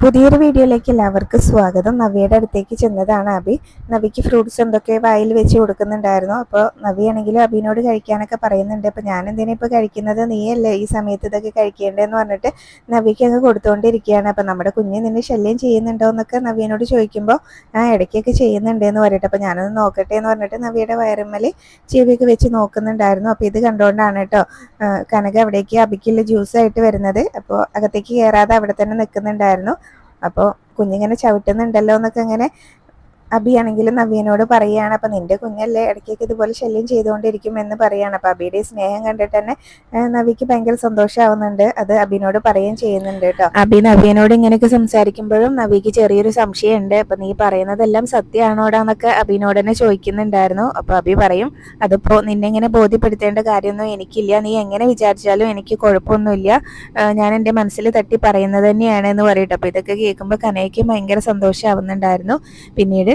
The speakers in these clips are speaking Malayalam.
പുതിയൊരു വീഡിയോയിലേക്ക് എല്ലാവർക്കും സ്വാഗതം. നവിയുടെ അടുത്തേക്ക് ചെന്നതാണ് അബി. നവിക്ക് ഫ്രൂട്ട്സ് എന്തൊക്കെ വായിൽ വെച്ച് കൊടുക്കുന്നുണ്ടായിരുന്നു. അപ്പോൾ നവിയാണെങ്കിലും അബിനോട് കഴിക്കാനൊക്കെ പറയുന്നുണ്ട്. അപ്പോൾ ഞാൻ എന്തിനാ ഇപ്പോൾ കഴിക്കുന്നത്, നീയല്ലേ ഈ സമയത്ത് ഇതൊക്കെ കഴിക്കേണ്ടതെന്ന് പറഞ്ഞിട്ട് നവിക്ക് അങ്ങ് കൊടുത്തുകൊണ്ടിരിക്കുകയാണ്. അപ്പോൾ നമ്മുടെ കുഞ്ഞ് നിന്നെ ശല്യം ചെയ്യുന്നുണ്ടോ എന്നൊക്കെ നവിയോട് ചോദിക്കുമ്പോൾ ഇടയ്ക്കൊക്കെ ചെയ്യുന്നുണ്ടെന്ന് പറയട്ടെ. അപ്പോൾ ഞാനൊന്ന് നോക്കട്ടെ എന്ന് പറഞ്ഞിട്ട് നവിയുടെ വയറുമ്മൽ ചെവിയൊക്കെ വെച്ച് നോക്കുന്നുണ്ടായിരുന്നു. അപ്പോൾ ഇത് കണ്ടുകൊണ്ടാണ് കേട്ടോ കനക അവിടേക്ക് അബിക്കുള്ള ജ്യൂസായിട്ട് വരുന്നത്. അപ്പോൾ അകത്തേക്ക് കയറാതെ അവിടെ തന്നെ നിൽക്കുന്നുണ്ടായിരുന്നു. അപ്പോൾ കുഞ്ഞിങ്ങനെ ചവിട്ടുന്നുണ്ടല്ലോ എന്നൊക്കെ ഇങ്ങനെ അബിയാണെങ്കിലും നവ്യനോട് പറയുകയാണ്. അപ്പം നിന്റെ കുഞ്ഞല്ലേ, ഇടയ്ക്കൊക്കെ ഇതുപോലെ ശല്യം ചെയ്തുകൊണ്ടിരിക്കും എന്ന് പറയുകയാണ്. അപ്പം അബിയുടെ സ്നേഹം കണ്ടിട്ട് തന്നെ നവിക്ക് ഭയങ്കര സന്തോഷമാവുന്നുണ്ട്. അത് അബിനോട് പറയുകയും ചെയ്യുന്നുണ്ട് കേട്ടോ. അബി നവ്യനോട് ഇങ്ങനെയൊക്കെ സംസാരിക്കുമ്പോഴും നവിക്ക് ചെറിയൊരു സംശയമുണ്ട്. അപ്പം നീ പറയുന്നതെല്ലാം സത്യമാണോടാന്നൊക്കെ അബിനോട് തന്നെ ചോദിക്കുന്നുണ്ടായിരുന്നു. അപ്പോൾ അബി പറയും, അതിപ്പോൾ നിന്നെ ഇങ്ങനെ ബോധ്യപ്പെടുത്തേണ്ട കാര്യമൊന്നും എനിക്കില്ല, നീ എങ്ങനെ വിചാരിച്ചാലും എനിക്ക് കുഴപ്പമൊന്നുമില്ല, ഞാൻ എൻ്റെ മനസ്സിൽ തട്ടി പറയുന്നത് തന്നെയാണ് എന്ന് പറയട്ടെ. അപ്പോൾ ഇതൊക്കെ കേൾക്കുമ്പോൾ കനയ്ക്കും ഭയങ്കര സന്തോഷമാവുന്നുണ്ടായിരുന്നു. പിന്നീട്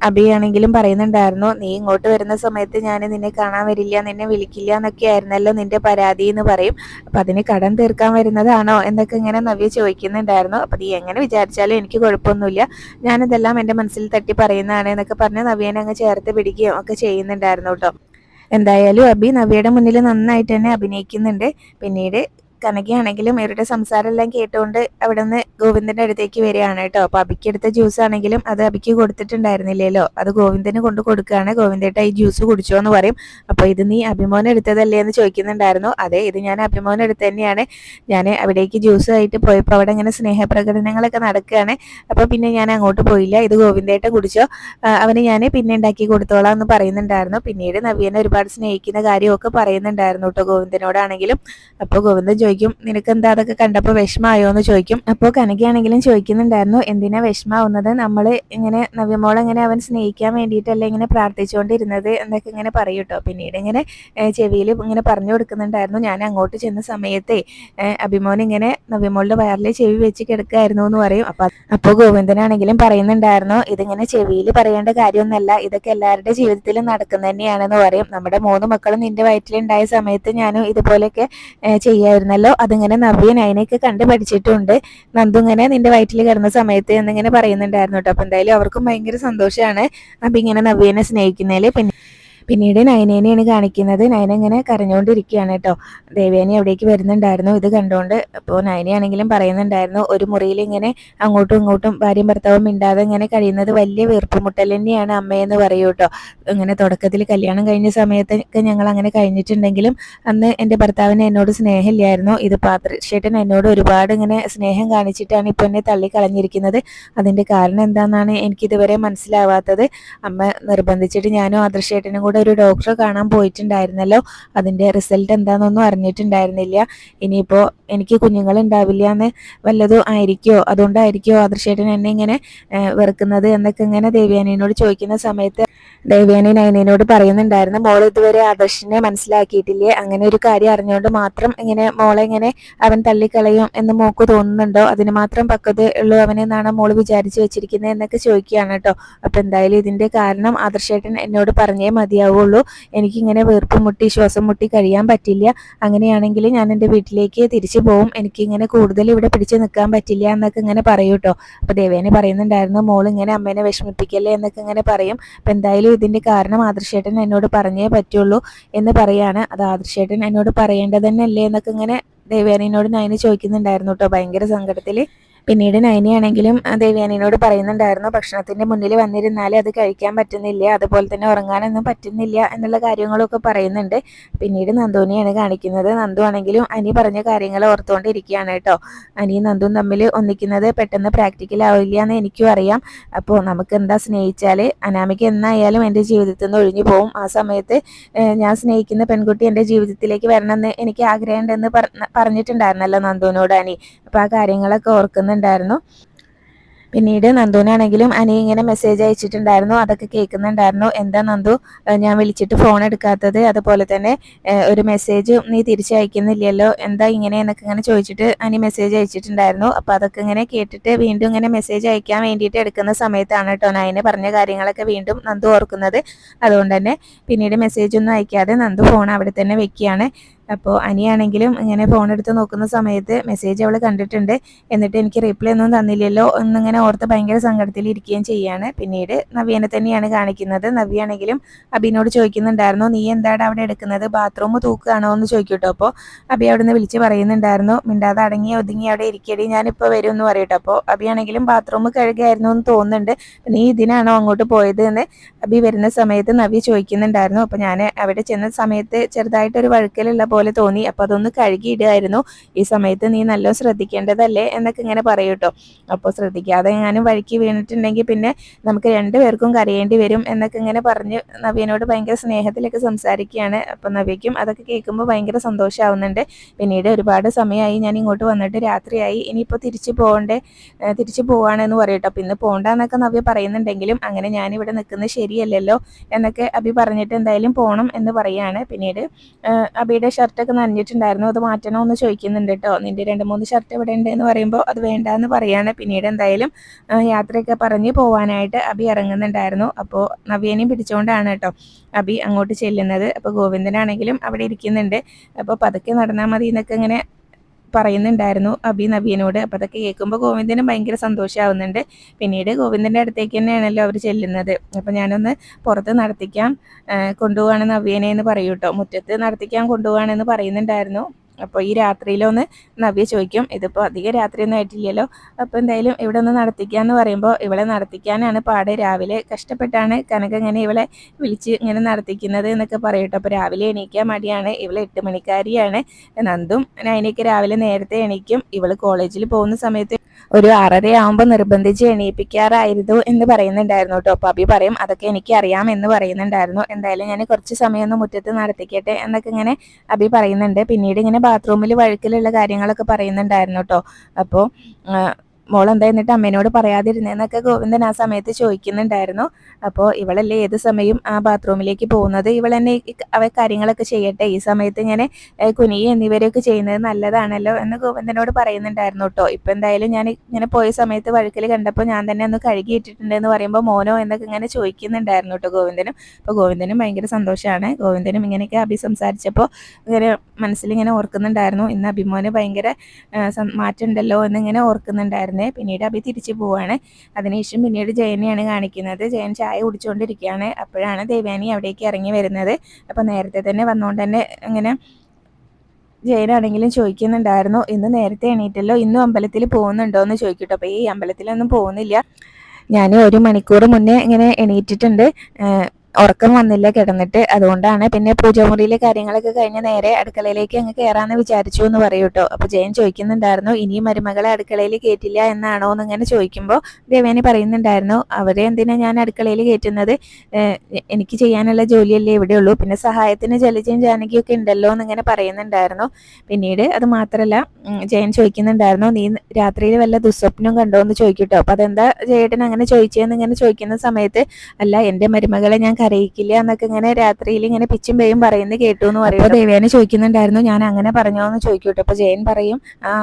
അബിയാണെങ്കിലും പറയുന്നുണ്ടായിരുന്നു, നീ ഇങ്ങോട്ട് വരുന്ന സമയത്ത് ഞാൻ നിന്നെ കാണാൻ വരില്ല, നിന്നെ വിളിക്കില്ല എന്നൊക്കെ ആയിരുന്നല്ലോ നിന്റെ പരാതി എന്ന് പറയും. അപ്പം അതിന് കടം തീർക്കാൻ വരുന്നതാണോ എന്നൊക്കെ ഇങ്ങനെ നവ്യ ചോദിക്കുന്നുണ്ടായിരുന്നു. അപ്പം നീ എങ്ങനെ വിചാരിച്ചാലും എനിക്ക് കുഴപ്പമൊന്നുമില്ല, ഞാനിതെല്ലാം എൻ്റെ മനസ്സിൽ തട്ടി പറയുന്നതാണ് എന്നൊക്കെ പറഞ്ഞ് നവ്യനെ അങ്ങ് ചേർത്ത് പിടിക്കുകയും ഒക്കെ ചെയ്യുന്നുണ്ടായിരുന്നു കേട്ടോ. എന്തായാലും അബി നവ്യയുടെ മുന്നിൽ നന്നായിട്ട് തന്നെ അഭിനയിക്കുന്നുണ്ട്. പിന്നീട് കനകയാണെങ്കിലും ഇവരുടെ സംസാരമെല്ലാം കേട്ടുകൊണ്ട് അവിടെ നിന്ന് ഗോവിന്ദന്റെ അടുത്തേക്ക് വരികയാണ് കേട്ടോ. അപ്പോൾ അബിക്ക് എടുത്ത ജ്യൂസ് ആണെങ്കിലും അത് അബിക്ക് കൊടുത്തിട്ടുണ്ടായിരുന്നില്ലല്ലോ, അത് ഗോവിന്ദന് കൊണ്ട് കൊടുക്കുകയാണ്. ഗോവിന്ദേട്ട ഈ ജ്യൂസ് കുടിച്ചോ എന്ന് പറയും. അപ്പോൾ ഇത് നീ അഭിമോൻ എടുത്തതല്ലേ എന്ന് ചോദിക്കുന്നുണ്ടായിരുന്നു. അതെ, ഇത് ഞാൻ അഭിമോൻ എടുത്ത് തന്നെയാണ്. ഞാൻ അവിടേക്ക് ജ്യൂസ് ആയിട്ട് പോയപ്പോൾ അവിടെ ഇങ്ങനെ സ്നേഹപ്രകടനങ്ങളൊക്കെ നടക്കുകയാണ്. അപ്പോൾ പിന്നെ ഞാൻ അങ്ങോട്ട് പോയില്ല, ഇത് ഗോവിന്ദേട്ട കുടിച്ചോ, അവന് ഞാൻ പിന്നെ ഉണ്ടാക്കി കൊടുത്തോളാം എന്ന് പറയുന്നുണ്ടായിരുന്നു. പിന്നീട് നവ്യനെ ഒരുപാട് സ്നേഹിക്കുന്ന കാര്യമൊക്കെ പറയുന്നുണ്ടായിരുന്നു കേട്ടോ ഗോവിന്ദനോടാണെങ്കിലും. അപ്പോൾ ഗോവിന്ദൻ ചോദിക്കും, നിനക്ക് എന്താ അതൊക്കെ കണ്ടപ്പോൾ വിഷമമായോ എന്ന് ചോദിക്കും. അപ്പോൾ കനകയാണെങ്കിലും ചോദിക്കുന്നുണ്ടായിരുന്നു, എന്തിനാ വിഷമാവുന്നത്, നമ്മൾ ഇങ്ങനെ നവ്യമോളെ ഇങ്ങനെ അവൻ സ്നേഹിക്കാൻ വേണ്ടിയിട്ടല്ലേ ഇങ്ങനെ പ്രാർത്ഥിച്ചുകൊണ്ടിരുന്നത് എന്നൊക്കെ ഇങ്ങനെ പറയും കേട്ടോ. പിന്നീട് ഇങ്ങനെ ചെവിയിൽ ഇങ്ങനെ പറഞ്ഞു കൊടുക്കുന്നുണ്ടായിരുന്നു, ഞാൻ അങ്ങോട്ട് ചെന്ന സമയത്തെ അഭിമോൻ ഇങ്ങനെ നവ്യമോളുടെ വയറിൽ ചെവി വെച്ച് കിടക്കായിരുന്നു എന്ന് പറയും. അപ്പോൾ ഗോവിന്ദനാണെങ്കിലും പറയുന്നുണ്ടായിരുന്നു, ഇതിങ്ങനെ ചെവിയിൽ പറയേണ്ട കാര്യമൊന്നുമല്ല, ഇതൊക്കെ എല്ലാവരുടെ ജീവിതത്തിലും നടക്കുന്ന തന്നെയാണെന്ന് പറയും. നമ്മുടെ 3 മക്കളും നിന്റെ വയറ്റിലുണ്ടായ സമയത്ത് ഞാനും ഇതുപോലെയൊക്കെ ചെയ്യായിരുന്നല്ലോ, അതിങ്ങനെ നവ്യ നയനയൊക്കെ കണ്ടു പഠിച്ചിട്ടുണ്ട്, നന്ദു ഇങ്ങനെ നിന്റെ വയറ്റിൽ കിടന്ന സമയത്ത് എന്നിങ്ങനെ പറയുന്നുണ്ടായിരുന്നു കേട്ടോ. അപ്പം എന്തായാലും അവർക്കും ഭയങ്കര സന്തോഷമാണ് അപ്പം ഇങ്ങനെ നവ്യനെ സ്നേഹിക്കുന്നതിൽ. പിന്നീട് നയനേനെയാണ് കാണിക്കുന്നത്. നയന ഇങ്ങനെ കരഞ്ഞുകൊണ്ടിരിക്കുകയാണ് കേട്ടോ. ദേവേനെ അവിടേക്ക് വരുന്നുണ്ടായിരുന്നു ഇത് കണ്ടുകൊണ്ട്. അപ്പോൾ നയനയാണെങ്കിലും പറയുന്നുണ്ടായിരുന്നു, ഒരു മുറിയിൽ ഇങ്ങനെ അങ്ങോട്ടും ഇങ്ങോട്ടും ഭാര്യയും ഭർത്താവും മിണ്ടാതെ ഇങ്ങനെ കഴിയുന്നത് വലിയ വീർപ്പുമുട്ടൽ തന്നെയാണ് അമ്മയെന്ന് പറയൂ കേട്ടോ. ഇങ്ങനെ തുടക്കത്തിൽ കല്യാണം കഴിഞ്ഞ സമയത്തൊക്കെ ഞങ്ങൾ അങ്ങനെ കഴിഞ്ഞിട്ടുണ്ടെങ്കിലും അന്ന് എൻ്റെ ഭർത്താവിന് എന്നോട് സ്നേഹമില്ലായിരുന്നു. ഇത് പാത്രശേട്ടൻ എന്നോട് ഒരുപാട് ഇങ്ങനെ സ്നേഹം കാണിച്ചിട്ടാണ് ഇപ്പോൾ എന്നെ തള്ളിക്കളഞ്ഞിരിക്കുന്നത്. അതിൻ്റെ കാരണം എന്താണെന്നാണ് എനിക്കിതുവരെ മനസ്സിലാവാത്തത്. അമ്മ നിർബന്ധിച്ചിട്ട് ഞാനും ആദർശേട്ടനും കൂടെ ഒരു ഡോക്ടറെ കാണാൻ പോയിട്ടുണ്ടായിരുന്നല്ലോ, അതിൻ്റെ റിസൾട്ട് എന്താണെന്നൊന്നും അറിഞ്ഞിട്ടുണ്ടായിരുന്നില്ല. ഇനിയിപ്പോൾ എനിക്ക് കുഞ്ഞുങ്ങൾ ഉണ്ടാവില്ല എന്ന് വല്ലതും ആയിരിക്കുമോ, അതുകൊണ്ടായിരിക്കുമോ ആദർശേട്ടൻ എന്നെ ഇങ്ങനെ വെറുക്കുന്നത് എന്നൊക്കെ ഇങ്ങനെ ദേവ്യാനിയോട് ചോദിക്കുന്ന സമയത്ത് ദേവ്യാനി നയനയോട് പറയുന്നുണ്ടായിരുന്നു, മോൾ ഇതുവരെ ആദർശിനെ മനസ്സിലാക്കിയിട്ടില്ലേ, അങ്ങനെ ഒരു കാര്യം അറിഞ്ഞുകൊണ്ട് മാത്രം ഇങ്ങനെ മോളെ ഇങ്ങനെ അവൻ തള്ളിക്കളയും എന്ന് മോക്ക് തോന്നുന്നുണ്ടോ, അതിന് മാത്രം പക്വത ഉള്ളൂ അവനെന്നാണ് മോള് വിചാരിച്ചു വെച്ചിരിക്കുന്നത് എന്നൊക്കെ ചോദിക്കുകയാണ് കേട്ടോ. അപ്പം എന്തായാലും ഇതിൻ്റെ കാരണം ആദർശേട്ടൻ എന്നോട് പറഞ്ഞേ മതിയാവുള്ളൂ, എനിക്കിങ്ങനെ വീർപ്പ് മുട്ടി ശ്വാസം മുട്ടി കഴിയാൻ പറ്റില്ല, അങ്ങനെയാണെങ്കിൽ ഞാൻ എൻ്റെ വീട്ടിലേക്ക് തിരിച്ചു പോകും, എനിക്കിങ്ങനെ കൂടുതൽ ഇവിടെ പിടിച്ചു നിൽക്കാൻ പറ്റില്ല എന്നൊക്കെ ഇങ്ങനെ പറയൂ കേട്ടോ. അപ്പോൾ ദേവേനെ പറയുന്നുണ്ടായിരുന്നു, മോൾ ഇങ്ങനെ അമ്മേനെ വിഷമിപ്പിക്കല്ലേ എന്നൊക്കെ ഇങ്ങനെ പറയും. അപ്പം എന്തായാലും ഇതിൻ്റെ കാരണം ആദർശേട്ടൻ എന്നോട് പറഞ്ഞേ പറ്റുള്ളൂ എന്ന് പറയാണ്. അത് ആദർശേട്ടൻ എന്നോട് പറയേണ്ടത് തന്നെ അല്ലേ എന്നൊക്കെ ഇങ്ങനെ ദേവയാനിയോട് നയന ചോദിക്കുന്നുണ്ടായിരുന്നു കേട്ടോ ഭയങ്കര സങ്കടത്തിൽ. പിന്നീട് നയനയാണെങ്കിലും ദേവയാനിയോട് പറയുന്നുണ്ടായിരുന്നു, ഭക്ഷണത്തിൻ്റെ മുന്നിൽ വന്നിരുന്നാൽ അത് കഴിക്കാൻ പറ്റുന്നില്ല, അതുപോലെ തന്നെ ഉറങ്ങാനൊന്നും പറ്റുന്നില്ല എന്നുള്ള കാര്യങ്ങളൊക്കെ പറയുന്നുണ്ട്. പിന്നീട് നന്ദുവിനെയാണ് കാണിക്കുന്നത്. നന്ദു ആണെങ്കിലും അനി പറഞ്ഞ കാര്യങ്ങൾ ഓർത്തുകൊണ്ടിരിക്കുകയാണ് കേട്ടോ. അനിയും നന്ദുവും തമ്മിൽ ഒന്നിക്കുന്നത് പെട്ടെന്ന് പ്രാക്ടിക്കൽ ആവില്ല എന്ന് എനിക്കും അറിയാം. അപ്പോൾ നമുക്ക് എന്താ സ്നേഹിച്ചാൽ അനാമിക എന്നായാലും എൻ്റെ ജീവിതത്തിൽ നിന്ന് ഒഴിഞ്ഞു പോകും, ആ സമയത്ത് ഞാൻ സ്നേഹിക്കുന്ന പെൺകുട്ടി എൻ്റെ ജീവിതത്തിലേക്ക് വരണമെന്ന് എനിക്ക് ആഗ്രഹമുണ്ടെന്ന് പറഞ്ഞിട്ടുണ്ടായിരുന്നല്ലോ നന്ദുവിനോട് അനി. അപ്പോൾ ആ കാര്യങ്ങളൊക്കെ ഓർക്കുന്നുണ്ടായിരുന്നു. പിന്നീട് നന്ദുവിനാണെങ്കിലും അനി ഇങ്ങനെ മെസ്സേജ് അയച്ചിട്ടുണ്ടായിരുന്നു, അതൊക്കെ കേൾക്കുന്നുണ്ടായിരുന്നു. എന്താ നന്ദു ഞാൻ വിളിച്ചിട്ട് ഫോൺ എടുക്കാത്തത്, അതുപോലെ തന്നെ ഒരു മെസ്സേജ് നീ തിരിച്ചയക്കുന്നില്ലല്ലോ, എന്താ ഇങ്ങനെ എന്നൊക്കെ ഇങ്ങനെ ചോദിച്ചിട്ട് അനി മെസ്സേജ് അയച്ചിട്ടുണ്ടായിരുന്നു. അപ്പോൾ അതൊക്കെ ഇങ്ങനെ കേട്ടിട്ട് വീണ്ടും ഇങ്ങനെ മെസ്സേജ് അയക്കാൻ വേണ്ടിയിട്ട് എടുക്കുന്ന സമയത്താണ് കേട്ടോ നയനെ പറഞ്ഞ കാര്യങ്ങളൊക്കെ വീണ്ടും നന്ദു ഓർക്കുന്നത്. അതുകൊണ്ട് തന്നെ പിന്നീട് മെസ്സേജ് ഒന്നും അയക്കാതെ നന്ദു ഫോൺ അവിടെ തന്നെ വെക്കുകയാണ്. അപ്പോൾ അനിയാണെങ്കിലും ഇങ്ങനെ ഫോൺ എടുത്ത് നോക്കുന്ന സമയത്ത് മെസ്സേജ് അവൾ കണ്ടിട്ടുണ്ട്. എന്നിട്ട് എനിക്ക് റിപ്ലൈ ഒന്നും തന്നില്ലല്ലോ എന്നിങ്ങനെ ഓർത്ത് ഭയങ്കര സങ്കടത്തിലിരിക്കുകയും ചെയ്യാണ്. പിന്നീട് നവ്യനെ തന്നെയാണ് കാണിക്കുന്നത്. നവ്യാണെങ്കിലും അബിനോട് ചോദിക്കുന്നുണ്ടായിരുന്നു, നീ എന്താണ് അവിടെ എടുക്കുന്നത്, ബാത്റൂം തൂക്കുകയാണോ എന്ന് ചോദിക്കൂട്ടോ. അപ്പോൾ അബി അവിടെ നിന്ന് വിളിച്ച് പറയുന്നുണ്ടായിരുന്നു, മിണ്ടാതെ അടങ്ങി ഒതുങ്ങി അവിടെ ഇരിക്കടി, ഞാനിപ്പോൾ വരും എന്ന് പറയട്ടോ. അപ്പോൾ അബിയാണെങ്കിലും ബാത്റൂം കഴുകായിരുന്നു എന്ന് തോന്നുന്നുണ്ട്, നീ ഇതിനാണോ അങ്ങോട്ട് പോയത് എന്ന് അബി വരുന്ന സമയത്ത് നവ്യ ചോദിക്കുന്നുണ്ടായിരുന്നു. അപ്പോൾ ഞാൻ അവിടെ ചെന്ന സമയത്ത് ചെറുതായിട്ടൊരു വഴുക്കലുള്ള പോലെ തോന്നി, അപ്പോൾ അതൊന്ന് കഴുകിയിടുമായിരുന്നു, ഈ സമയത്ത് നീ നല്ലോണം ശ്രദ്ധിക്കേണ്ടതല്ലേ എന്നൊക്കെ ഇങ്ങനെ പറയൂട്ടോ. അപ്പോൾ ശ്രദ്ധിക്കാതെ ഞാനും വഴുക്കി വീണിട്ടുണ്ടെങ്കിൽ പിന്നെ നമുക്ക് രണ്ടുപേർക്കും കരയേണ്ടി വരും എന്നൊക്കെ ഇങ്ങനെ പറഞ്ഞ് നവ്യനോട് ഭയങ്കര സ്നേഹത്തിലൊക്കെ സംസാരിക്കുകയാണ്. അപ്പം നവ്യയ്ക്കും അതൊക്കെ കേൾക്കുമ്പോൾ ഭയങ്കര സന്തോഷമാവുന്നുണ്ട്. പിന്നീട് ഒരുപാട് സമയമായി ഞാൻ ഇങ്ങോട്ട് വന്നിട്ട് രാത്രിയായി, ഇനിയിപ്പോൾ തിരിച്ചു പോവാണെന്ന് പറയട്ടോ. അപ്പം ഇന്ന് പോകണ്ടെന്നൊക്കെ നവ്യ പറയുന്നുണ്ടെങ്കിലും അങ്ങനെ ഞാനിവിടെ നിൽക്കുന്നത് ശരിയല്ലല്ലോ എന്നൊക്കെ അബി പറഞ്ഞിട്ട് എന്തായാലും പോകണം എന്ന് പറയുകയാണ്. പിന്നീട് അബിയുടെ ഷർട്ടൊക്കെ നനഞ്ഞിട്ടുണ്ടായിരുന്നു, അത് മാറ്റണോ എന്ന് ചോദിക്കുന്നുണ്ട് കേട്ടോ. നിൻ്റെ 2-3 ഷർട്ട് ഇവിടെ ഉണ്ട് എന്ന് പറയുമ്പോൾ അത് വേണ്ട എന്ന് പറയാണ്. പിന്നീട് എന്തായാലും യാത്രയൊക്കെ പറഞ്ഞ് പോവാനായിട്ട് അബി ഇറങ്ങുന്നുണ്ടായിരുന്നു. അപ്പോൾ നവ്യേനെയും പിടിച്ചുകൊണ്ടാണ് കേട്ടോ അബി അങ്ങോട്ട് ചെല്ലുന്നത്. അപ്പോൾ ഗോവിന്ദനാണെങ്കിലും അവിടെ ഇരിക്കുന്നുണ്ട്. അപ്പോൾ പതുക്കെ നടന്നാൽ മതി എന്നൊക്കെ ഇങ്ങനെ പറയുന്നുണ്ടായിരുന്നു അബി നവ്യനോട്. അപ്പോൾ അതൊക്കെ കേൾക്കുമ്പോൾ ഗോവിന്ദനും ഭയങ്കര സന്തോഷമാവുന്നുണ്ട്. പിന്നീട് ഗോവിന്ദൻ്റെ അടുത്തേക്ക് തന്നെയാണല്ലോ അവർ ചെല്ലുന്നത്. അപ്പോൾ ഞാനൊന്ന് പുറത്ത് നടത്തിക്കാൻ കൊണ്ടുപോവാണ് നവ്യനെ എന്ന് പറയൂട്ടോ. മുറ്റത്ത് നടത്തിക്കാൻ കൊണ്ടുപോവാണെന്ന് പറയുന്നുണ്ടായിരുന്നു. അപ്പോൾ ഈ രാത്രിയിലൊന്ന് നവ്യ ചോദിക്കും, ഇതിപ്പോൾ അധികം രാത്രിയൊന്നും ആയിട്ടില്ലല്ലോ, അപ്പോൾ എന്തായാലും ഇവിടെ ഒന്ന് നടത്തിക്കാന്ന് പറയുമ്പോൾ ഇവളെ നടത്തിക്കാനാണ് പാട്, രാവിലെ കഷ്ടപ്പെട്ടാണ് കനക ഇങ്ങനെ ഇവളെ വിളിച്ച് ഇങ്ങനെ നടത്തിക്കുന്നത് എന്നൊക്കെ പറയട്ടോ. അപ്പോൾ രാവിലെ എണീക്കാൻ മടിയാണ്, ഇവളെ 8 മണിക്കാരിയാണ്. നന്ദും നൈനയ്ക്ക് രാവിലെ നേരത്തെ എണീക്കും. ഇവള് കോളേജിൽ പോകുന്ന സമയത്ത് ഒരു 6:30 ആകുമ്പോൾ നിർബന്ധിച്ച് എണീപ്പിക്കാറായിരുന്നു എന്ന് പറയുന്നുണ്ടായിരുന്നു കേട്ടോ. അപ്പോൾ അബി പറയും, അതൊക്കെ എനിക്ക് അറിയാം എന്ന് പറയുന്നുണ്ടായിരുന്നു. എന്തായാലും ഞാൻ കുറച്ച് സമയം ഒന്ന് മുറ്റത്ത് നടത്തിക്കട്ടെ എന്നൊക്കെ ഇങ്ങനെ അബി പറയുന്നുണ്ട്. പിന്നീട് ഇങ്ങനെ ബാത്റൂമിൽ വഴുക്കലുള്ള കാര്യങ്ങളൊക്കെ പറയുന്നുണ്ടായിരുന്നു കേട്ടോ. അപ്പോൾ മോളെന്താ എന്നിട്ട് അമ്മേനോട് പറയാതിരുന്നേന്നൊക്കെ ഗോവിന്ദൻ ആ സമയത്ത് ചോദിക്കുന്നുണ്ടായിരുന്നു. അപ്പോൾ ഇവളല്ലേ ഏത് സമയം ആ ബാത്റൂമിലേക്ക് പോകുന്നത്, ഇവൾ തന്നെ കാര്യങ്ങളൊക്കെ ചെയ്യട്ടെ, ഈ സമയത്ത് ഇങ്ങനെ കുനിയ എന്നിവരെയൊക്കെ ചെയ്യുന്നത് നല്ലതാണല്ലോ എന്ന് ഗോവിന്ദനോട് പറയുന്നുണ്ടായിരുന്നു കേട്ടോ. ഇപ്പം എന്തായാലും ഞാൻ ഇങ്ങനെ പോയ സമയത്ത് വഴുക്കൽ കണ്ടപ്പോൾ ഞാൻ തന്നെ ഒന്ന് കഴുകിയിട്ടിട്ടുണ്ട് എന്ന് പറയുമ്പോൾ മോനോ എന്നൊക്കെ ഇങ്ങനെ ചോദിക്കുന്നുണ്ടായിരുന്നു കേട്ടോ ഗോവിന്ദനും. അപ്പോൾ ഗോവിന്ദനും ഭയങ്കര സന്തോഷമാണ്. ഗോവിന്ദനും ഇങ്ങനെയൊക്കെ അഭി സംസാരിച്ചപ്പോൾ ഇങ്ങനെ മനസ്സിലിങ്ങനെ ഓർക്കുന്നുണ്ടായിരുന്നു, ഇന്ന് അഭിമോന് ഭയങ്കര മാറ്റമുണ്ടല്ലോ എന്നിങ്ങനെ ഓർക്കുന്നുണ്ടായിരുന്നു. പിന്നീട് അഭി തിരിച്ചു പോവാണ്. അതിനുശേഷം പിന്നീട് ജയനെയാണ് കാണിക്കുന്നത്. ജയൻ ചായ കുടിച്ചുകൊണ്ടിരിക്കുകയാണ്. അപ്പോഴാണ് ദേവയാനി അവിടേക്ക് ഇറങ്ങി വരുന്നത്. അപ്പം നേരത്തെ തന്നെ വന്നുകൊണ്ട് തന്നെ ഇങ്ങനെ ജയനാണെങ്കിലും ചോദിക്കുന്നുണ്ടായിരുന്നു, ഇന്ന് നേരത്തെ എണീറ്റല്ലോ, ഇന്നും അമ്പലത്തിൽ പോകുന്നുണ്ടോ എന്ന് ചോദിക്കട്ടോ. അപ്പോൾ ഈ അമ്പലത്തിലൊന്നും പോകുന്നില്ല, ഞാൻ 1 മണിക്കൂർ മുന്നേ ഇങ്ങനെ എണീറ്റിട്ടുണ്ട്, ഉറക്കം വന്നില്ല കിടന്നിട്ട്, അതുകൊണ്ടാണ്. പിന്നെ പൂജാമുറിയിലെ കാര്യങ്ങളൊക്കെ കഴിഞ്ഞ് നേരെ അടുക്കളയിലേക്ക് അങ്ങ് കയറാമെന്ന് വിചാരിച്ചു എന്ന് പറയൂട്ടോ. അപ്പോൾ ജയൻ ചോദിക്കുന്നുണ്ടായിരുന്നു, ഇനിയും മരുമകളെ അടുക്കളയിൽ കയറ്റില്ല എന്നാണോ എന്നിങ്ങനെ ചോദിക്കുമ്പോൾ ദേവേനി പറയുന്നുണ്ടായിരുന്നു, അവരെ എന്തിനാ ഞാൻ അടുക്കളയിൽ കയറ്റുന്നത്, എനിക്ക് ചെയ്യാനുള്ള ജോലിയല്ലേ ഇവിടെയുള്ളൂ, പിന്നെ സഹായത്തിന് ജലജയും ജാനകിയൊക്കെ ഉണ്ടല്ലോ എന്നിങ്ങനെ പറയുന്നുണ്ടായിരുന്നു. പിന്നീട് അത് മാത്രമല്ല ജയൻ ചോദിക്കുന്നുണ്ടായിരുന്നു, നീ രാത്രിയിൽ വല്ല ദുസ്വപ്നം കണ്ടോ എന്ന് ചോദിക്കൂട്ടോ. അപ്പോൾ അതെന്താ ജയേട്ടൻ അങ്ങനെ ചോദിച്ചതെന്ന് ഇങ്ങനെ ചോദിക്കുന്ന സമയത്ത്, അല്ല എൻ്റെ മരുമകളെ ഞാൻ അറിയിക്കില്ല എന്നൊക്കെ ഇങ്ങനെ രാത്രിയിൽ ഇങ്ങനെ പിച്ചും പേയും പറയുന്നത് കേട്ടു എന്ന് പറയും. അപ്പോൾ ദേവയാനി ചോദിക്കുന്നുണ്ടായിരുന്നു, ഞാൻ അങ്ങനെ പറഞ്ഞോ എന്ന് ചോദിക്കൂട്ടോ. അപ്പോൾ ജയൻ പറയും,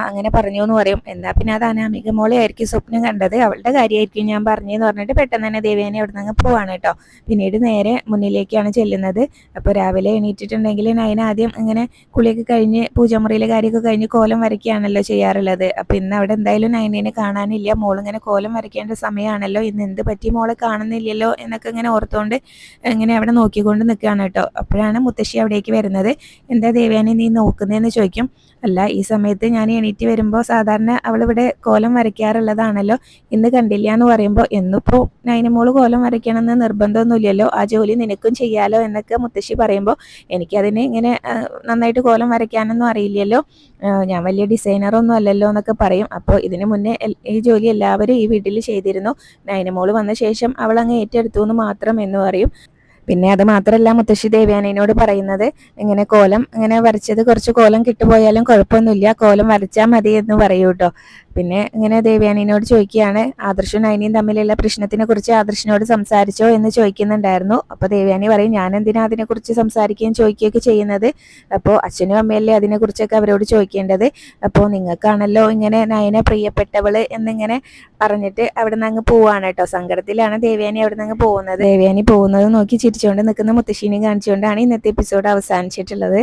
അങ്ങനെ പറഞ്ഞു എന്ന് പറയും. എന്നാ പിന്നെ അത് അനാമിക മോളെ ആയിരിക്കും സ്വപ്നം കണ്ടത്, അവളുടെ കാര്യമായിരിക്കും ഞാൻ പറഞ്ഞെന്ന് പറഞ്ഞിട്ട് പെട്ടെന്ന് തന്നെ ദേവയാനി അവിടെ നിന്ന് പോവാണ് കേട്ടോ. പിന്നീട് നേരെ മുന്നിലേക്കാണ് ചെല്ലുന്നത്. അപ്പോൾ രാവിലെ എണീറ്റിട്ടുണ്ടെങ്കിൽ നയന ആദ്യം ഇങ്ങനെ കുളിയൊക്കെ കഴിഞ്ഞ് പൂജാമുറിയിലെ കാര്യമൊക്കെ കഴിഞ്ഞ് കോലം വരയ്ക്കുകയാണല്ലോ ചെയ്യാറുള്ളത്. അപ്പോൾ ഇന്ന് അവിടെ എന്തായാലും നയനേനെ കാണാനില്ല, മോളിങ്ങനെ കോലം വരയ്ക്കേണ്ട സമയമാണല്ലോ, ഇന്ന് എന്ത് പറ്റി മോളെ കാണുന്നില്ലല്ലോ എന്നൊക്കെ ഇങ്ങനെ ഓർത്തുകൊണ്ട് ഇങ്ങനെ അവിടെ നോക്കിക്കൊണ്ട് നിൽക്കുകയാണ് കേട്ടോ. അപ്പോഴാണ് മുത്തശ്ശി അവിടേക്ക് വരുന്നത്. എന്താ ദേവയാനി നീ നോക്കുന്നതെന്ന് ചോദിക്കും. അല്ല, ഈ സമയത്ത് ഞാൻ എണീറ്റ് വരുമ്പോൾ സാധാരണ അവളിവിടെ കോലം വരയ്ക്കാറുള്ളതാണല്ലോ, ഇന്ന് കണ്ടില്ല എന്ന് പറയുമ്പോൾ, എന്നിപ്പോൾ നൈനമോള് കോലം വരയ്ക്കണമെന്ന് നിർബന്ധമൊന്നുമില്ലല്ലോ, ആ ജോലി നിനക്കും ചെയ്യാലോ എന്നൊക്കെ മുത്തശ്ശി പറയുമ്പോൾ, എനിക്കതിന് ഇങ്ങനെ നന്നായിട്ട് കോലം വരയ്ക്കാനൊന്നും അറിയില്ലല്ലോ, ഞാൻ വലിയ ഡിസൈനറൊന്നും അല്ലല്ലോ എന്നൊക്കെ പറയും. അപ്പോൾ ഇതിന് മുന്നേ ഈ ജോലി എല്ലാവരും ഈ വീട്ടിൽ ചെയ്തിരുന്നു, നൈനമോള് വന്ന ശേഷം അവൾ അങ്ങ് ഏറ്റെടുത്തു എന്ന് മാത്രം എന്ന് പറയും. പിന്നെ അത് മാത്രമല്ല മുത്തശ്ശി ദേവയാനിയോട് പറയുന്നത്, ഇങ്ങനെ കോലം ഇങ്ങനെ വരച്ചത് കുറച്ച് കോലം കിട്ടുപോയാലും കുഴപ്പമൊന്നുമില്ല, കോലം വരച്ചാൽ മതി എന്ന് പറയൂ കേട്ടോ. പിന്നെ ഇങ്ങനെ ദേവയാനിയോട് ചോദിക്കുകയാണ്, ആദർശും നൈനിയും തമ്മിലുള്ള പ്രശ്നത്തിനെ കുറിച്ച് ആദർശിനോട് സംസാരിച്ചോ എന്ന് ചോദിക്കുന്നുണ്ടായിരുന്നു. അപ്പോൾ ദേവയാനി പറയും, ഞാൻ എന്തിനാ അതിനെക്കുറിച്ച് സംസാരിക്കുകയും ചോദിക്കുകയൊക്കെ ചെയ്യുന്നത്, അപ്പോൾ അച്ഛനും അമ്മയല്ലേ അതിനെക്കുറിച്ചൊക്കെ അവരോട് ചോദിക്കേണ്ടത്, അപ്പോൾ നിങ്ങൾക്കാണല്ലോ ഇങ്ങനെ നയന പ്രിയപ്പെട്ടവള് എന്നിങ്ങനെ പറഞ്ഞിട്ട് അവിടെ നിന്ന് അങ്ങ് പോവാണ് കേട്ടോ. സങ്കടത്തിലാണ് ദേവയാനി അവിടെ നിന്ന് അങ്ങ് പോകുന്നത്. ദേവയാനി പോകുന്നത് നോക്കി ചിരിച്ചുകൊണ്ട് നിൽക്കുന്ന മുത്തശ്ശീനെ കാണിച്ചുകൊണ്ടാണ് ഇന്നത്തെ എപ്പിസോഡ് അവസാനിച്ചിട്ടുള്ളത്.